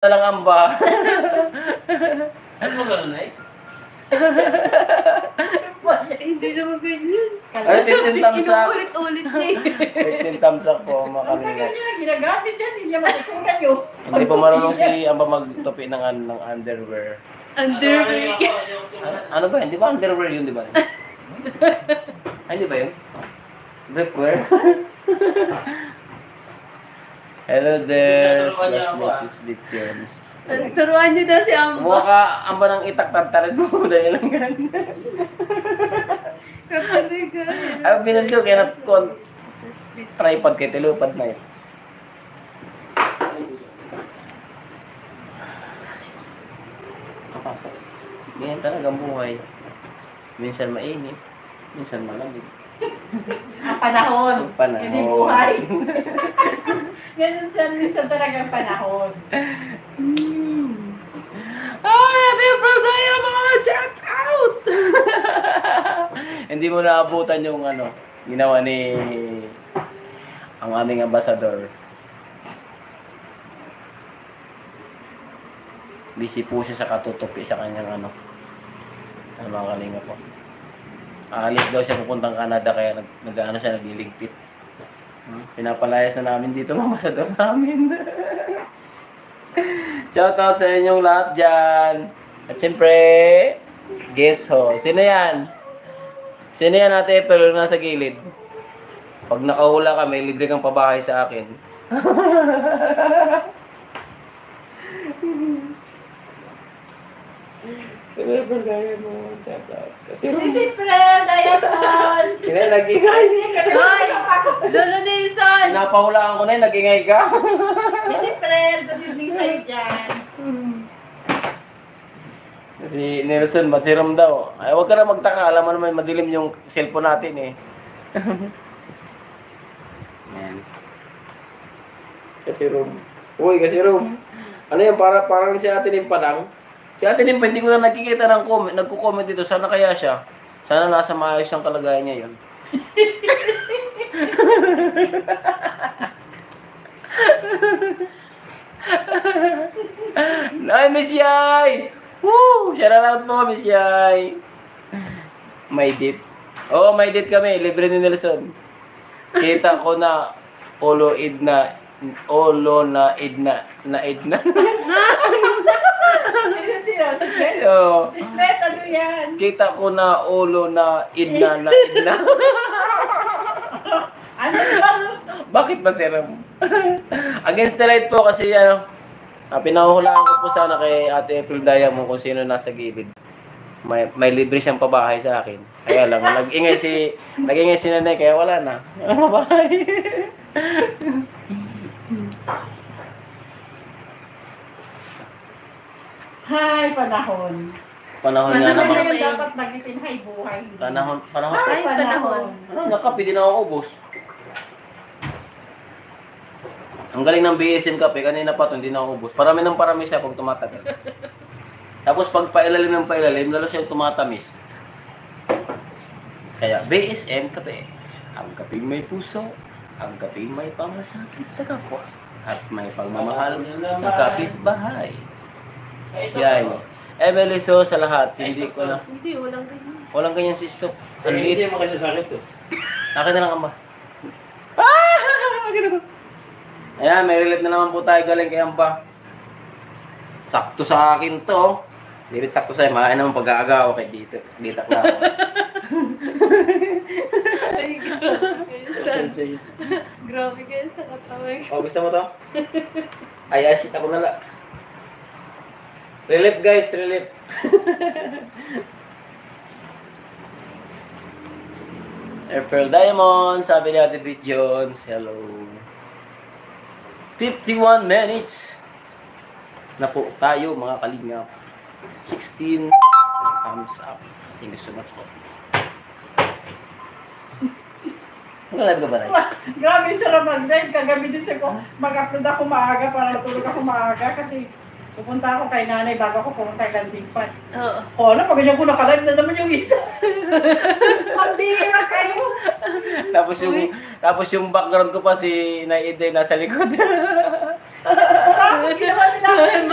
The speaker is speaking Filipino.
lang amba. Ano ba gano'n eh? Hindi naman ganyan. Ay, 15 thumbs up. Inuulit-ulit niya eh. 15 thumbs up po, mga Ang tagal kalingap. niya, ginagamit yan, hindi niya masusukan yun. Hindi pa marunong si Amba magtupi ng underwear. Underwear. Ano ba? Hindi ba underwear yun, di ba? Ay, di ba yun? Briefwear? Hello there, classmates is Big Jones. Turuan niyo daw si Amba. Mukha ka, Amba ng itak-tatarin mo dahil lang ganun. Kataliga. Ay, binunod kaya na tripod kay tilupad na yun. Kapasok. Ganyan talaga ang buhay. Minsan mainit, minsan malamig. Ang panahon. Ang panahon. Hindi buhay. Ganun siya, minsan talagang panahon. Ay, Ate April Daya, mga shout out! Hindi mo naabutan yung ginawa ni ang aming ambasador. Busy po siya sa katutupi sa kanyang mga kalinga po. Aalis daw siya pupuntang Canada kaya siya nagliligpit. Pinapalayas na namin dito mga ambasador namin. Shoutout sa inyong lahat dyan. At siyempre, guess ho. Sino yan? Sino yan, Ate April, nasa gilid? Pag nakahula ka, may libre kang pabahay sa akin. Ate April, gaya mo. Shoutout. Kasi Si Fred, Diamond! sino yan, nag-ingay? Hoy! Lolo Nelson! Pinapahulaan ko na yun, nag-ingay ka. Si Fred, good evening sa'yo dyan. Si Nelson, masiram daw. Ay, huwag ka na magtaka. Alam mo naman, madilim yung cellphone natin eh. Yan. Kasi room. Uy, kasi room. Ano yan, parang si Ate Nimpa lang. Si Ate Nimpa, hindi ko na nakikita ng comment. Nagko-comment dito. Sana kaya siya? Sana nasa maayos ang kalagayan niya yun. Ay, Miss Yay! Woo! Shout out po, Miss Yay! May date. Oo, may date kami. Libre ni Nelson. Kita ko na olo id na id na. Sino? Si Fred? Oo. Si Fred, ano yan? Kita ko na olo na id na. Ano ba? Bakit ba serum? Against the light po kasi pinahuhulaan ko po sana kay Ate April Diamond kung sino nasa gilid. May libre siyang pabahay sa akin. Kaya lang, nag-ingay si nanay kaya wala na. Pabahay. Hay, panahon. Panahon nga Ano naman. ngayon dapat magitinhay buhay? Panahon. Ay, panahon. Ano, nakape, di na ako ubos. Ang galing ng BSM kape, kanina pa ito, hindi na ako ubos. Parami siya pag tumatagal. Tapos pag pailalim ng pailalim, lalo siyang tumatamis. Kaya BSM kape. Ang kaping may puso, ang kaping may pamasakit sa kapwa, at may pagmamahal sa kapitbahay. Yan. Emily So sa lahat, hindi ko na. Hindi, walang ganyan. Walang ganyan si Stop. Ang Hindi liit. mo kasi sakit to. Akin na lang, Amba. Ayan, may relate na naman po tayo galing kay Amba. Sakto sa akin to. Hindi rin sakto sa'yo. Mahain naman pag-aagaw kay dito. Dito na ako. Ay, grabe. Grabe kayo sa katawan ko. Oh, gusto mo to? Ay, shit ako na lang. Relate guys, relate. April Diamond, sabi ni Ate Brit Jones, hello. 51 minutes na po tayo mga kalingap. 16 thumbs up. Thank you so much po. Mag-live ka ba rin? Grabe siya mag-live. Kagabi din siya ko. Mag-upload ako maaga para matulog ako maaga kasi pupunta ako kay nanay bago ako pumunta kay Landingpan. Oo. O, pag ganyan ko nakalive na naman yung isa. Pambira kayo. Tapos yung background ko pa si Naiday nasa likod. Tapos ginawa nila